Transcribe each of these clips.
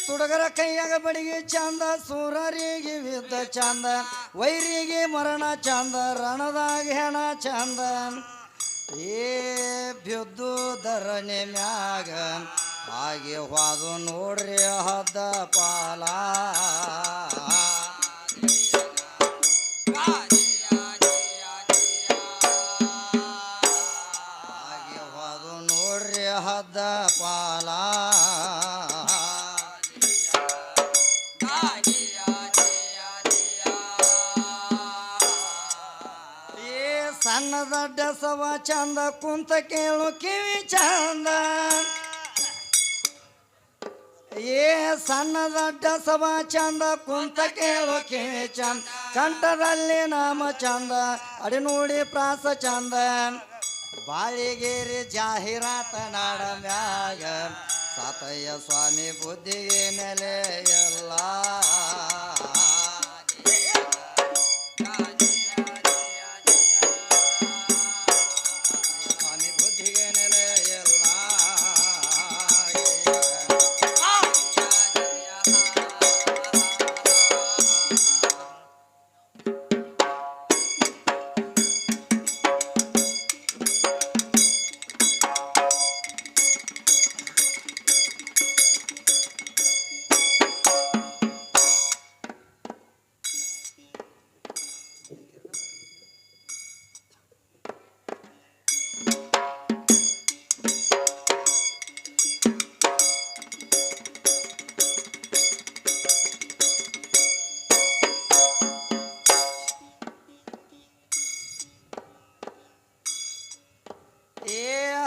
ತುಡಗರ ಕೈಯಾಗ ಬಡಿಗೆ ಚಂದ ಸೂರರಿಗೆ ವಿದ್ದ ಚಂದ ವೈರಿಗೆ ಮರಣ ಚಂದ ರಣದಾಗ ಹೆಣ ಚಂದ ಏ ಬಿದ್ದು ಧರಣಿ ಮ್ಯಾಗ ಹಾಗೆ ಹೋದು ನೋಡ್ರಿ ಹದ್ದ ಪಾಲ ಹಾಗೆ ಹೋದು ನೋಡ್ರಿ ಹದ್ದ ಪಾಲ ಸಣ್ಣ ದಡ್ಡ ಸವ ಚಂದ ಕುಂತ ಕೇಳು ಕಿವಿ ಚಂದ ಏ ಸಣ್ಣ ದಡ್ಡ ಸವ ಚಂದ ಕುಂತ ಕೇಳು ಕಿವಿ ಚಂದ ಕಂಠದಲ್ಲಿ ನಾಮ ಚಂದ ಅಡಿ ನೋಡಿ ಪ್ರಾಸ ಚಂದ ಬಾಳಿಗೇರಿ ಜಾಹೀರಾತ ನಾಡ ಮ್ಯಾಗ ಸಾತಯ್ಯ ಸ್ವಾಮಿ ಬುದ್ಧಿಗೆ ನೆಲೆ ಎಲ್ಲ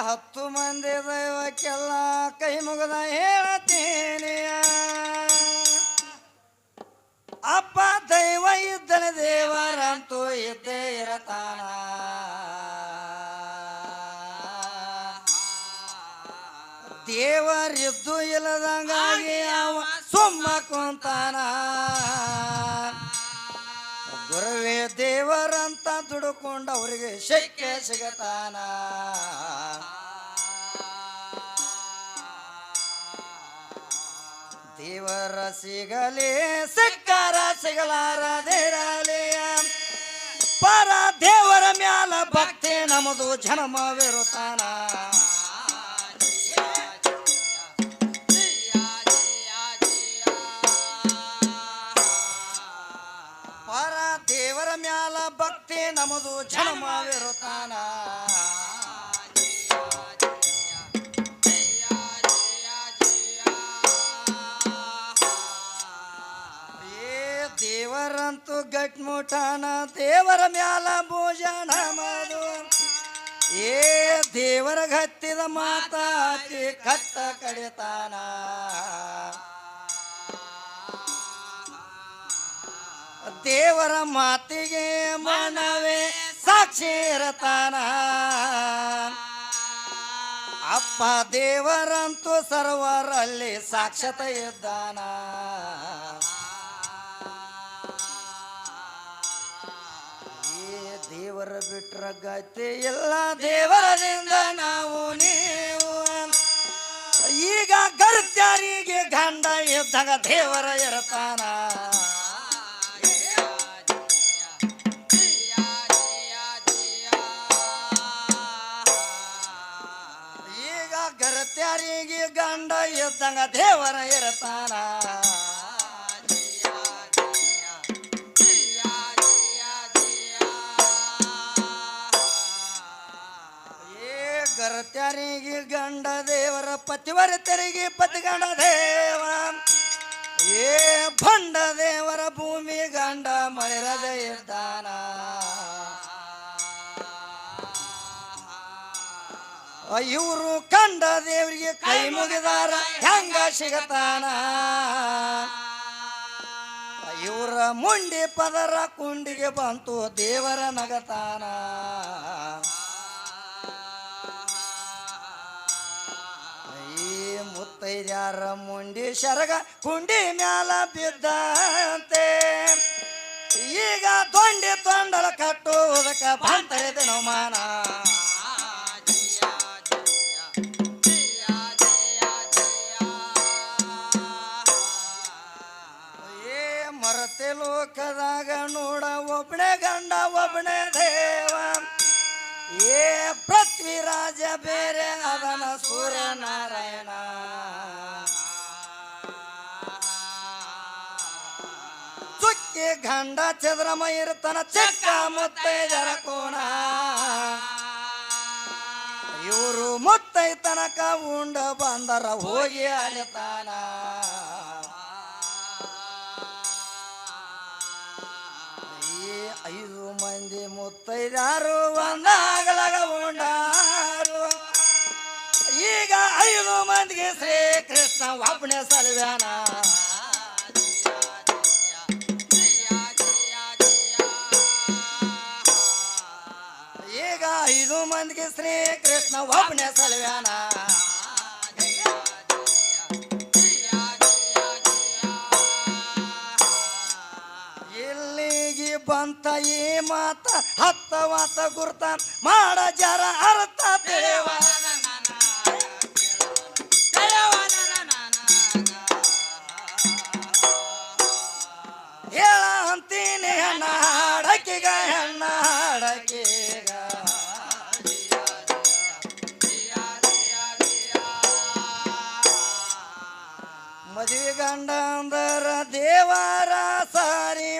ಹತ್ತು ಮಂದಿ ದೈವಕ್ಕೆಲ್ಲ ಕೈ ಮುಗದ ಹೇಳ್ತೀನಿ ಅಪ್ಪ ದೈವ ಇದ್ದನೆ ದೇವರಂತೂ ಇದ್ದೇ ಇರತಾನ ದೇವರಿದ್ದು ಇಲ್ಲದಂಗಾಗಿ ಅವ ಸುಮ್ಮ ಕುಂತಾನ ಗುರುವೇ ದೇವರಂತ ದುಡುಕೊಂಡು ಅವರಿಗೆ ಶಕ್ಯ ಸಿಗತಾನ ದೇವರ ಸಿಗಲಿ ಸಿಕ್ಕರ ಸಿಗಲಾರದಿರಲಿ ಪರ ದೇವರ ಮ್ಯಾಲ ಭಕ್ತಿ ನಮ್ಮದು ಜನ್ಮವಿರುತ್ತಾನ ಪರ ದೇವರ ಮ್ಯಾಲ ಭಕ್ತಿ ನಮ್ಮದು ಜನ್ಮವಿರುತ್ತಾನ ದೇವರಂತೂ ಗಟ್ಮುಠಾನ ದೇವರ ಮ್ಯಾಲ ಭೋಜನ ಮಾಡು ಏ ದೇವರ ಹತ್ತಿದ ಮಾತಾತಿ ಕಟ್ಟ ಕಡಿತಾನ ದೇವರ ಮಾತಿಗೆ ಮನವೇ ಸಾಕ್ಷಿ ಇರತಾನ ಅಪ್ಪ ದೇವರಂತೂ ಸರ್ವರಲ್ಲಿ ಸಾಕ್ಷತೆ ಇದ್ದಾನ ದೇವರ ಬಿಟ್ರ ಗತಿ ಎಲ್ಲ ದೇವರದಿಂದ ನಾವು ನೀವು ಈಗ ಗರ್ತ್ಯಾರಿಗೆ ಗಂಡ ಇದ್ದಾಗ ದೇವರ ಇರತಾನ ಈಗ ಗರ್ತ್ಯಾರಿಗೆ ಗಂಡ ಇದ್ದಂಗ ದೇವರ ಇರತಾನ ಗರತ್ಯಾರಿಗೆ ಗಂಡ ದೇವರ ಪತಿವರತರಿಗೆ ಪತಿಗಂಡ ದೇವ ಏ ಭಂಡ ದೇವರ ಭೂಮಿ ಗಂಡ ಮಳೆರದೆ ಇದ್ದಾನ ಇವರು ಕಂಡ ದೇವರಿಗೆ ಕೈ ಮುಗಿದಾರ ಹೆಂಗ ಸಿಗತಾನ ಇವರ ಮುಂಡಿ ಪದರ ಕುಂಡಿಗೆ ಬಂತು ದೇವರ ನಗತಾನ ಮುತ್ತೈದ್ಯಾರ ಮುಂಡಿ ಶರಗ ಕುಂಡಿ ಮ್ಯಾಲ ಬಿದ್ದಂತೆ ಈಗ ದೊಂಡಿ ತೊಂಡಲ ಕಟ್ಟುವುದಕ್ಕ ಬಂತರಿದೆ ನವಮಾನ ಸತ್ಯಲೋಕದಾಗ ನೋಡ ಒಬ್ಬನೇ ಗಂಡ ಒಬ್ಬನೇ ದೇವ ಏ ಪೃಥ್ವಿರಾಜ ಬೇರೆ ಅದನ ಸೂರ್ಯನಾರಾಯಣ ಚುಕ್ಕಿ ಗಂಡ ಚಂದ್ರಮ ಇರ್ತಾನ ಚೆಕ್ಕ ಮುತ್ತೈದರ ಕೋಣ ಇವರು ಮುತ್ತೈ ತನಕ ಉಂಡ ಬಂದರ ಹೋಗಿ ಅಲಿತಾನ ಈ 5 ಮಂದಿ ಮುತ್ತೈದಾರು ಒಂದಾಗಲಾಗ ಉಂಡಾರು ಈಗ 5 ಮಂದಿಗೆ ಶ್ರೀ ಕೃಷ್ಣ ಒಬ್ಬನೇ ಸಲ್ವ್ಯಾನ ಈಗ 5 ಮಂದಿಗೆ ಶ್ರೀ ಕೃಷ್ಣ ಒಬ್ಬನೇ ಸಲ್ವ್ಯಾನ ಇಲ್ಲಿಗೆ ಬಂತ ಈ ಮಾತ ಹತ್ತವಾತ ಗುರ್ತ ಮಾಡ ಜರ ಅರ್ಥ ದೇವ ಹೇಳ ಅಂತೀನಿ ಹೆಣ್ಣ ಹಾಡಕಿಗ ಹೆಣ್ಣ ಹಾಡಕಿಗ ಮದುವೆ ಗಂಡ ಅಂದರ ದೇವರ ಸಾರಿ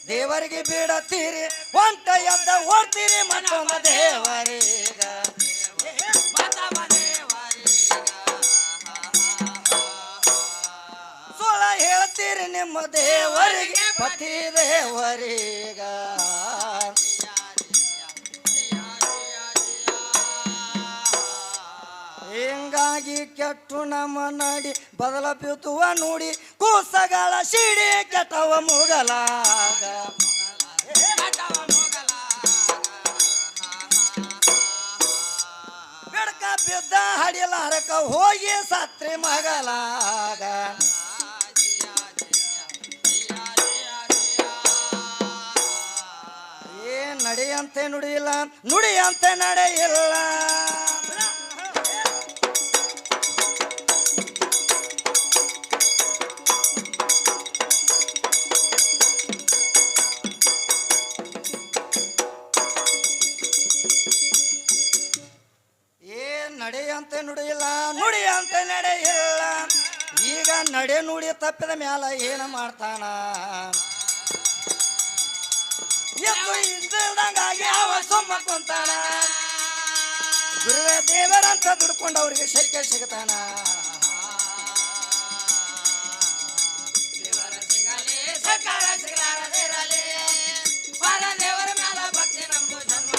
ದೇವರಿಗೆ ಬಿಡತ್ತೀರಿ ಒಂಟ ಎದ್ದ ಓಡ್ತೀರಿ ಮತ್ತೊಂದ ದೇವರೀಗ ಸುಳ ಹೇಳ್ತೀರಿ ನಿಮ್ಮ ದೇವರಿಗೆ ಪತಿ ದೇವರೀಗ ಹಿಂಗಾಗಿ ಕೆಟ್ಟು ನಮ್ಮ ನಡಿ ಬದಲ ಬಿತ್ತುವ ನುಡಿ ಕೂಸಗಳ ಸಿಡಿ ಕೆಟ್ಟವ ಮುಗಲಾಗ ಬೆಡಕ ಬಿದ್ದ ಹಡಿಲಾರಕ ಹೋಗಿ ಸತ್ರಿ ಮಗಲಾಗ ಏ ನಡೆಯಂತೆ ನುಡಿಯಿಲ್ಲ ನುಡಿಯಂತೆ ನಡೆಯಿಲ್ಲ ನಡೆಯಂತೆ ನುಡಿಯಿಲ್ಲ ನುಡಿಯಂತೆ ನಡೆಯಿಲ್ಲ ಈಗ ನಡೆ ನುಡಿ ತಪ್ಪಿದ ಮ್ಯಾಲ ಏನು ಮಾಡ್ತಾನ ಎದ್ದು ಇಲ್ದಂಗಾಗಿ ಅವ ಸುಮ್ಮ ಕುಂತಾನ ಗುರುವೇ ದೇವರಂತ ದುಡ್ಕೊಂಡು ಅವ್ರಿಗೆ ಶಕ್ಯ ಸಿಗ್ತಾನ ದೇವರ ಮ್ಯಾಲ ಭಕ್ತಿ ನಮ್ದು ಜನ್ಮ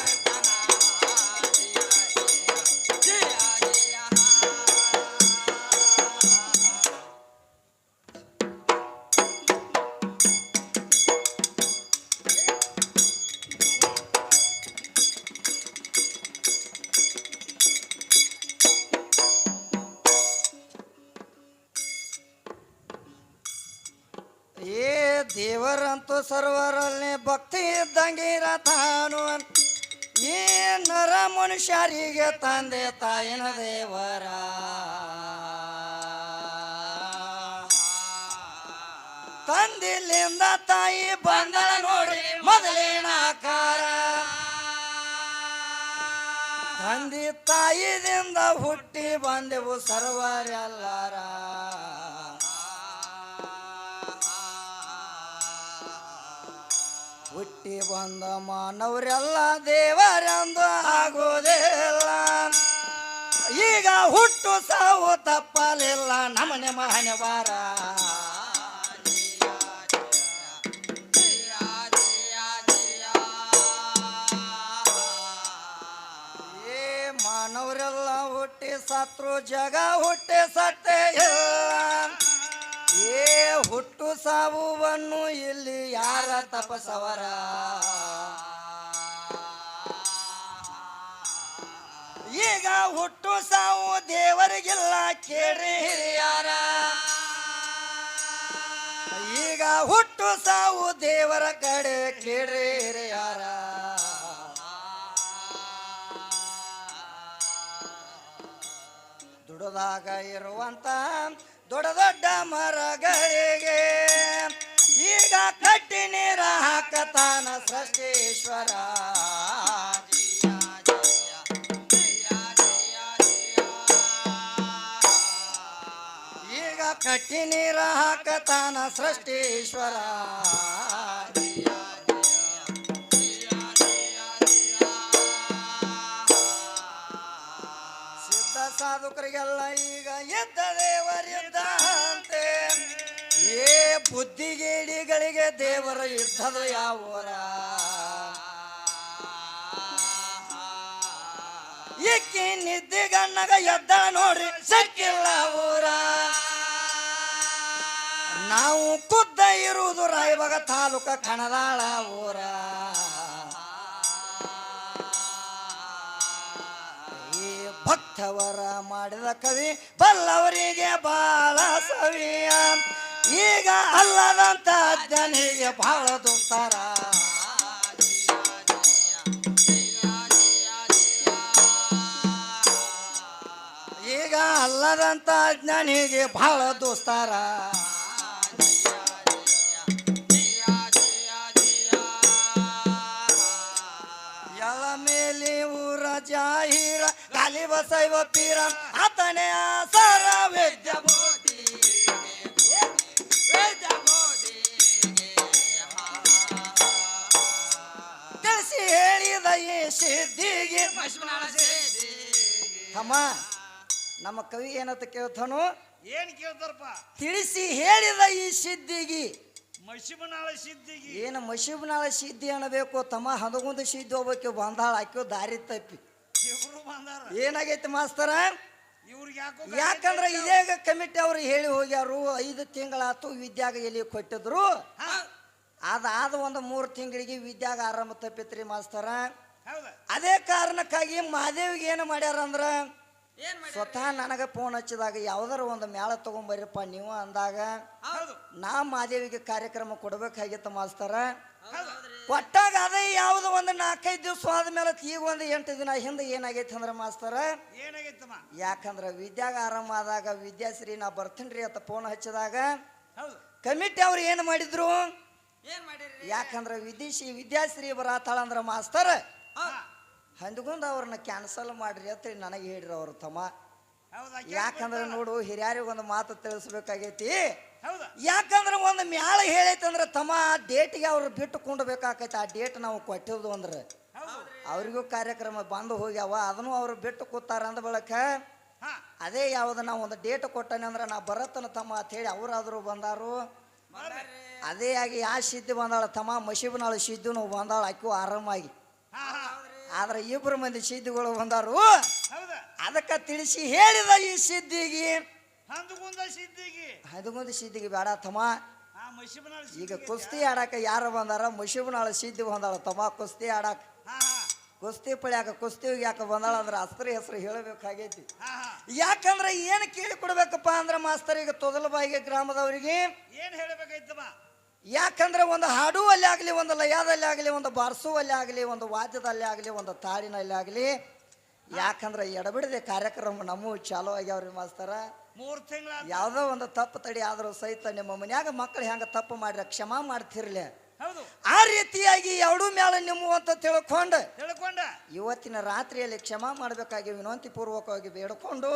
ಏ ದೇವರಂತೂ ಸರ್ವರಲ್ಲಿ ಭಕ್ತಿ ಇದ್ದಂಗಿರತಾನು ಈ ನರ ಮನುಷ್ಯರಿಗೆ ತಂದೆ ತಾಯಿನ ದೇವರ ತಂದಿಲ್ಲಿಂದ ತಾಯಿ ಬಂದಳ ನೋಡಿ ಮೊದಲಿನ ಆಕಾರ ತಂದೆ ತಾಯಿದಿಂದ ಹುಟ್ಟಿ ಬಂದೆವು ಸರ್ವರೆಲ್ಲರ ಹುಟ್ಟಿ ಬಂದ ಮಾನವರೆಲ್ಲ ದೇವರೆಂದು ಆಗೋದಿಲ್ಲ ಈಗ ಹುಟ್ಟು ಸಾವು ತಪ್ಪಲಿಲ್ಲ ನಮನೆ ಮಹನೆ ಬಾರ ಏ ಮಾನವರೆಲ್ಲ ಹುಟ್ಟಿ ಸತ್ರು ಜಗ ಹುಟ್ಟಿ ಸತ್ತೇ ಇಲ್ಲ ಏ ಹುಟ್ಟು ಸಾವುವನ್ನು ಇಲ್ಲಿ ಯಾರ ತಪಸವರ ಈಗ ಹುಟ್ಟು ಸಾವು ದೇವರಿಗಿಲ್ಲ ಕೇಳಿ ಹಿರಿಯಾರ ಈಗ ಹುಟ್ಟು ಸಾವು ದೇವರ ಕಡೆ ಕೇಳಿ ಹಿರಿಯಾರ ದುಡದಾಗ ಇರುವಂತ ದೊಡ್ಡ ದೊಡ್ಡ ಮರಗಳಿಗೆ ಈಗ ಕಟ್ಟಿ ನೀರ ಹಾಕತಾನ ಸೃಷ್ಟೇಶ್ವರ ಈಗ ಕಟ್ಟಿ ನೀರ ಹಾಕತಾನ ಸೃಷ್ಟೇಶ್ವರ ಸಿದ್ಧ ಸಾಧುಕರಿಗೆಲ್ಲ ಈಗ ಎದ್ದ ದೇವರಿದ್ದ ಅಂತೆ ಏ ಬುದ್ಧಿಗೇಡಿಗಳಿಗೆ ದೇವರ ಯುದ್ಧದ ಯಾವೂರ ಇಕ್ಕಿ ನಿದ್ದಿಗಣ್ಣಗ ಎದ್ದ ನೋಡ್ರಿ ಸಿಕ್ಕಿಲ್ಲ ಊರ ನಾವು ಖುದ್ದ ಇರುವುದು ರಾಯಬಾಗ ತಾಲೂಕ ಕಣದಾಳ ಊರ ಈ ಭಕ್ತವರ ಮಾಡಿದ ಕವಿ ಬಲ್ಲವರಿಗೆ ಬಾಳ ಸವಿಯ ಈಗ ಅಲ್ಲದಂತ ಅಜ್ಜನಿಗೆ ಬಹಳ ದುಸ್ತರ ಈಗ ಅಲ್ಲದಂತ ಅಜ್ಞಾನಿಗೆ ಬಹಳ ದುಸ್ತರ ಎಳ ಮೇಲೆ ಊರ ಜಾಹೀರ ಗಾಲಿ ಬಸೈವ ಪೀರ ಆತನೇ ಆಸಾರ ವೇದ್ಯ ತಿಳಿಸಿ ಹೇಳಿದ ಈ ಸಿದ್ಧಿಗೆ ಅಮ್ಮ ನಮ್ಮ ಕವಿ ಏನಂತ ಕೇಳ್ತಾನು ಏನ್ ಕೇಳ್ತಾರಪ್ಪ ತಿಳಿಸಿ ಹೇಳಿದ ಈ ಸಿದ್ಧಿಗೆ ಮಶಿಬನಾಳ ಸಿದ್ಧಿಗೆ ಏನು ಮಶಿಬನಾಳ ಸಿದ್ಧಿ ಅನ್ನಬೇಕು ತಮ್ಮ ಹದಗೊಂದು ಸಿದ್ಧಿ ಹೋಗ್ಬೇಕು ಬಂದಾಳ ಹಾಕ್ಯೋ ದಾರಿ ತಪ್ಪಿ ಇಬ್ರು ಬಂದಾರ ಏನಾಗೈತಿ ಮಾಸ್ತರ ಇವ್ರಿಗೆ ಯಾಕೋ ಯಾಕಂದ್ರೆ ಇದೇ ಕಮಿಟಿ ಅವ್ರು ಹೇಳಿ ಹೋಗ್ಯಾರು 5 ತಿಂಗಳಾತು ವಿದ್ಯಾಗ ಎಲ್ಲಿ ಕೊಟ್ಟಿದ್ರು ಅದಾದ ಒಂದು 3 ತಿಂಗಳಿಗೆ ವಿದ್ಯಾಗ ಆರಂಭ ತಪ್ಪಿತ್ರಿ ಮಾಸ್ತರ ಹೌದಾ ಅದೇ ಕಾರಣಕ್ಕಾಗಿ ಮಹಾದೇವಿಗೆ ಏನು ಮಾಡ್ಯಾರ ಅಂದ್ರ ಸ್ವತಃ ನನಗೆ ಫೋನ್ ಹಚ್ಚಿದಾಗ ಯಾವ್ದಾರ ಒಂದು ಮೇಳ ತಗೊಂಬರ್ರಿಪ್ಪ ನೀವು ಅಂದಾಗ ನಾ ಮಹಾದೇವಿಗೆ ಕಾರ್ಯಕ್ರಮ ಕೊಡ್ಬೇಕಾಗಿತ್ತು ಮಾಸ್ತರ ಕೊಟ್ಟಾಗ ಅದೇ ಯಾವ್ದು ಒಂದು 4-5 ದಿವಸ ಆದ್ಮೇಲೆ ಈಗ ಒಂದು 8 ದಿನ ಹಿಂದೆ ಏನಾಗೈತೆ ಅಂದ್ರೆ ಮಾಸ್ತರ ಏನಾಗೈತಮ್ಮ ಯಾಕಂದ್ರೆ ವಿದ್ಯಾಗ ಆರಂಭ ಆದಾಗ ವಿದ್ಯಾಶ್ರೀ ನಾ ಬರ್ತೀನಿ ಅಂತ ಫೋನ್ ಹಚ್ಚಿದಾಗ ಹೌದು ಕಮಿಟಿ ಅವ್ರು ಏನು ಮಾಡಿದ್ರು ಯಾಕಂದ್ರೆ ವಿದ್ಯಾಶ್ರೀ ಬರತಾಳ ಅಂದ್ರ ಮಾಸ್ತರ ಹಂದ್ಕೊಂಡ್ ಅವ್ರನ್ನ ಕ್ಯಾನ್ಸಲ್ ಮಾಡ್ರಿ ಅಂತ ನನಗೆ ಹೇಳ್ರಿ ಅವ್ರ ತಮ್ಮ ಯಾಕಂದ್ರೆ ನೋಡು ಹಿರಿಯರಿಗೆ ಒಂದು ಮಾತು ತಿಳಿಸ್ಬೇಕಾಗೈತಿ ಯಾಕಂದ್ರೆ ಒಂದು ಮ್ಯಾಳ ಹೇಳೈತಂದ್ರ ತಮ್ಮ ಡೇಟ್ಗೆ ಅವ್ರು ಬಿಟ್ಟು ಕೊಂಡ್ಬೇಕಾಕೈತಿ ಆ ಡೇಟ್ ನಾವು ಕೊಟ್ಟಿದ್ದು ಅಂದ್ರೆ ಅವ್ರಿಗೂ ಕಾರ್ಯಕ್ರಮ ಬಂದು ಹೋಗ್ಯಾವ ಅದನ್ನು ಅವ್ರು ಬಿಟ್ಟು ಕೂತಾರ ಅಂದ ಬಳಕ ಅದೇ ಯಾವ್ದು ನಾವು ಒಂದು ಡೇಟ್ ಕೊಟ್ಟನೆ ಅಂದ್ರೆ ನಾ ಬರತ್ತನ ತಮ್ಮ ಅಂತ ಹೇಳಿ ಅವರಾದ್ರು ಬಂದಾರು ಅದೇ ಆಗಿ ಯಾ ಸಿದ್ಧಿ ಬಂದಾಳ ತಮ್ಮ ಮಶೀಬನಾಳು ಸಿದ್ಧಿನು ಬಂದಾಳ ಆಕ್ಯೂ ಆರಾಮಾಗಿ ಆದ್ರೆ 2 ಮಂದಿ ಸಿದ್ಧಿಗಳು ಬಂದಾರು ಅದಕ್ಕೆ ತಿಳಿಸಿ ಹೇಳಿದ ಈ ಸಿದ್ಧಿಗೆ ಹದಗೊಂದು ಸಿದ್ಧಿಗೆ ಬೇಡ ತಮ್ಮ ಈಗ ಕುಸ್ತಿ ಆಡಾಕ ಯಾರು ಬಂದಾರ ಮಶೀಬನಾಳು ಸಿದ್ಧಿ ಬಂದಾಳ ತಮ್ಮ ಕುಸ್ತಿ ಆಡಾಕ ಕುಸ್ತಿ ಪಳ್ಯಾಕ ಕುಸ್ತಿ ಯಾಕ ಬಂದಾಳ ಅಂದ್ರೆ ಅಸ್ತ್ರ ಹೆಸರು ಹೇಳಬೇಕಾಗೈತಿ ಯಾಕಂದ್ರೆ ಏನು ಕೇಳಿ ಕೊಡ್ಬೇಕಪ್ಪ ಅಂದ್ರೆ ಮಾಸ್ತರ್ ಈಗ ತೊದಲಬಾಯಿಗೆ ಗ್ರಾಮದವರಿಗೆ ಏನ್ ಹೇಳಬೇಕಾಯ್ತಮ್ಮ ಯಾಕಂದ್ರೆ ಒಂದು ಹಾಡು ಅಲ್ಲಿ ಆಗಲಿ ಒಂದು ಲಯದಲ್ಲಿ ಆಗಲಿ ಒಂದು ಬಾರಿಸುವಲ್ಲಿ ಆಗಲಿ ಒಂದು ವಾದ್ಯದಲ್ಲಿ ಆಗಲಿ ಒಂದು ತಾಳಿನಲ್ಲಿ ಆಗಲಿ ಯಾಕಂದ್ರೆ ಎಡಬಿಡದೆ ಕಾರ್ಯಕ್ರಮ ನಮ್ಮ ಚಾಲೂ ಆಗ್ಯಾವ್ರಿ ಮಾಸ್ತರ 3 ತಿಂಗಳ ಯಾವ್ದೋ ಒಂದು ತಪ್ಪು ತಡಿ ಆದ್ರೂ ಸಹಿತ ನಿಮ್ಮ ಮನ್ಯಾಗ ಮಕ್ಕಳು ಹೆಂಗ ತಪ್ಪು ಮಾಡ್ರ ಕ್ಷಮಾ ಮಾಡ್ತಿರ್ಲಿ ಆ ರೀತಿಯಾಗಿ ಎರಡೂ ಮ್ಯಾಲ ನಿಮ್ಮ ಅಂತ ತಿಳ್ಕೊಂಡ ಇವತ್ತಿನ ರಾತ್ರಿಯಲ್ಲಿ ಕ್ಷಮಾ ಮಾಡ್ಬೇಕಾಗಿ ವಿನಂತಿ ಪೂರ್ವಕವಾಗಿ ಬೇಡ್ಕೊಂಡು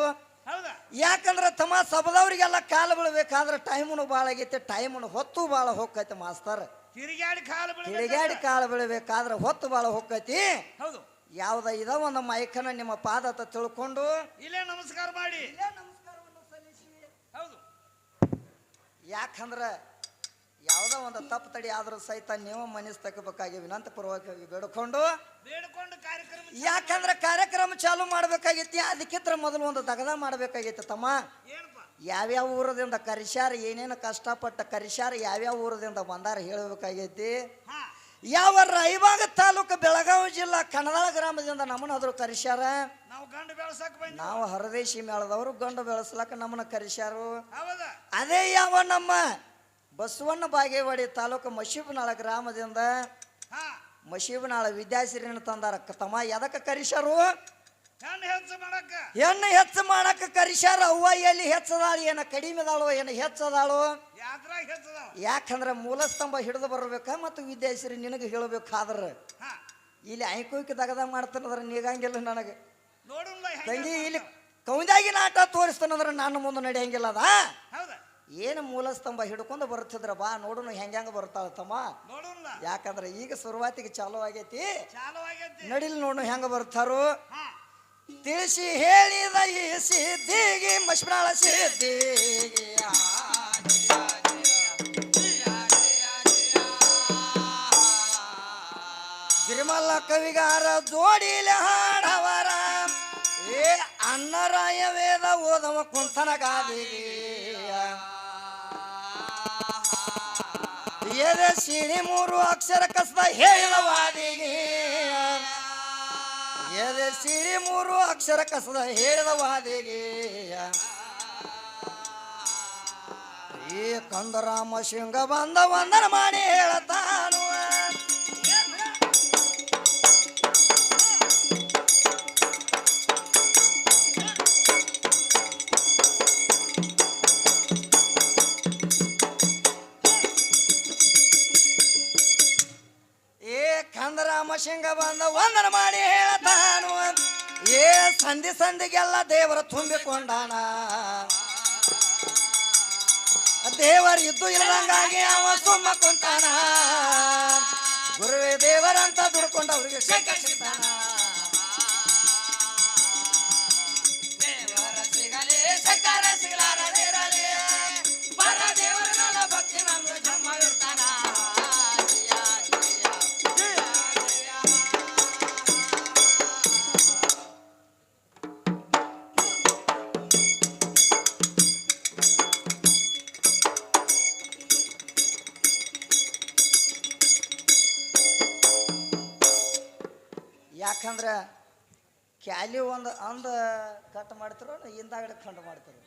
ಯಾಕಂದ್ರೆ ತಮ್ಮ ಸಭದವ್ರಿಗೆಲ್ಲ ಕಾಲು ಬೀಳ್ಬೇಕಾದ್ರೆ ಟೈಮನು ಭಾಳ ಆಗೈತೆ ಟೈಮನು ಹೊತ್ತು ಭಾಳ ಹೋಗ್ತೈತೆ ಮಾಸ್ತರ್ ತಿರುಗಾಡಿ ಕಾಲು ಬೀಳ್ಬೇಕಾದ್ರೆ ಹೊತ್ತು ಭಾಳ ಹೋಗ್ತೈತಿ ಯಾವ್ದ ಇದ ಒಂದು ಮೈಕನ ನಿಮ್ಮ ಪಾದ ಅಂತ ತಿಳ್ಕೊಂಡು ಇಲ್ಲೇ ನಮಸ್ಕಾರ ಮಾಡಿ ಯಾಕಂದ್ರೆ ಯಾವ್ದೋ ಒಂದು ತಪ್ಪು ತಡಿ ಆದ್ರೂ ಸಹಿತ ನೀವು ಮನಸ್ಸು ತಗೋಬೇಕಾಗಿ ವಿನಂತಿ ಪೂರ್ವಕವಾಗಿ ಬೇಡ್ಕೊಂಡು ಯಾಕಂದ್ರೆ ಕಾರ್ಯಕ್ರಮ ಚಾಲು ಮಾಡ್ಬೇಕಾಗೈತಿ ಅದಕ್ಕಿಂತ ಮೊದಲು ಒಂದು ದಗದ ಮಾಡ್ಬೇಕಾಗೈತಿ ತಮ್ಮ ಯಾವ್ಯಾವ ಊರದಿಂದ ಕರಿಶಾರ ಏನೇನು ಕಷ್ಟಪಟ್ಟ ಕರಿಶಾರ ಯಾವ್ಯಾವ ಊರದಿಂದ ಬಂದಾರ ಹೇಳಬೇಕಾಗೈತಿ ಯಾವ ರಾಯಬಾಗ ತಾಲೂಕು ಬೆಳಗಾವಿ ಜಿಲ್ಲಾ ಕಣದಾಳ ಗ್ರಾಮದಿಂದ ನಮ್ಮನ್ನಾದ್ರು ಕರಿಶಾರ ನಾವು ಹರದೇಶಿ ಮೇಳದವರು ಗಂಡು ಬೆಳೆಸ್ಲಾಕ ನಮ್ಮನ್ನ ಕರಿಶಾರು ಅದೇ ಯಾವ ನಮ್ಮ ಬಸವಣ್ಣ ಬಾಗೇವಾಡಿ ತಾಲೂಕು ಮಶೀಬನಾಳ ಗ್ರಾಮದಿಂದ ಮಶೀಬನಾಳ ವಿದ್ಯಾಶ್ರೀನ ತಂದಾರ ತಮ್ಮ ಎದಕ್ಕೆ ಕರಿಶಾರು ಹೆಣ್ಣು ಹೆಚ್ಚು ಮಾಡಕ್ಕ ಹೆಣ್ಣು ಹೆಚ್ಚು ಮಾಡಕ್ಕೆ ಕರಿಸ್ಯಾರ. ಅವ್ವ ಎಲ್ಲಿ ಹೆಚ್ಚದಾಳು, ಏನ ಕಡಿಮೆ ಅದಾಳು, ಏನ ಹೆಚ್ಚದಾಳು? ಯಾತ್ರಾಗ ಹೆಚ್ಚದಾವ. ಯಾಕಂದ್ರೆ ಮೂಲಸ್ತಂಭ ಹಿಡಿದು ಬರ್ಬೇಕ ಮತ್ತು ವಿದ್ಯಾಶ್ರೀ ನಿನಗೆ ಹೇಳಬೇಕಾದ್ರೆ ಹಾ ಇಲ್ಲಿ ಐಕೋಯ್ಕೆ ದಗದಾಗ ಮಾಡ್ತಾನಂದ್ರೆ ನೀಗಂಗಿಲ್ಲ ನನಗೆ. ನೋಡುಲ್ಲ ತಂಗಿ ಇಲ್ಲಿ ಕೌಂದಾಗಿನ ಆಟ ತೋರಿಸ್ತಾನಂದ್ರೆ ನನ್ನ ಮುಂದೆ ನಡೆಯಂಗಿಲ್ಲ ಅದ. ಹೌದಾ ಏನು ಮೂಲಸ್ತಂಭ ಹಿಡ್ಕೊಂಡು ಬರ್ತಿದ್ರ ಬಾ ನೋಡುನು ಹೆಂಗ ಬರ್ತಾಳ ತಮ್ಮ. ನೋಡುಲ್ಲ ಯಾಕಂದ್ರೆ ಈಗ ಶುರುವಾತಿಗೆ ಚಾಲು ಆಗೈತಿ, ಚಾಲು ಆಗೈತಿ. ನಡಿಲ್ ನೋಡು ಹೆಂಗ ಬರ್ತಾರು. ಹಾ ತಿಳಿಸಿ ಹೇಳಿದ ಈ ಸಿದ್ಧಿಗೆ ಮಶ್ಮರಾಳ ಸಿದ್ಧಿಗೆ ಗಿರಿಮಲ್ಲ ಕವಿಗಾರ ಜೋಡಿಲೆ ಹಾಡವರ ಏ ಅನ್ನರಾಯ ವೇದ ಓದವ ಕುಂತನ ಗಾದಿಗೆ ಎದೆ ಸಿಣಿ 3 ಅಕ್ಷರ ಕಸದ ಹೇಳಿದ ವಾದಿಗೆ ಎದೆ ಸಿರಿ 3 ಅಕ್ಷರ ಕಸದ ಹೇಳಿದ ವಾದಿಗೆ ಈ ಕಂದರಾಮ ಶಿಂಗ ಬಂದ ವಂದನ ಮಾಡಿ ಹೇಳತಾನು. ಕಂದರಾಮ ಶಿಂಗ ಬಂದ ವಂದನ ಮಾಡಿ ಹೇಳತಾನು. ಏ ಸಂಧಿ ಸಂಧಿಗೆಲ್ಲ ದೇವರ ತುಂಬಿಕೊಂಡಾನ. ದೇವರ ಇದ್ದು ಇಲ್ಲದಂಗಾಗಿ ಅವ ಸುಮ್ಮ ಕುಂತಾನ. ಗುರುವೇ ದೇವರಂತ ದುಡ್ಕೊಂಡು ಅವ್ರಿಗೆ ಸಿಗ್ತಾನ. ದೇವರ ಸಿಗಲಿ ಸಕಾರ ಸಿಗಲಾರದಿರಲಿ ಪರ ದೇವರ ಭಕ್ತಿ ನಮ್ದು ಜನ್ಮ ಇರ್ತಾನ. ಯಾಕಂದ್ರೆ ಕ್ಯಾಲಿ ಒಂದು ಕಟ್ ಮಾಡ್ತಿರೋ ಹಿಂದಾಗಡೆ ಕಂಡು ಮಾಡ್ತಿರೋ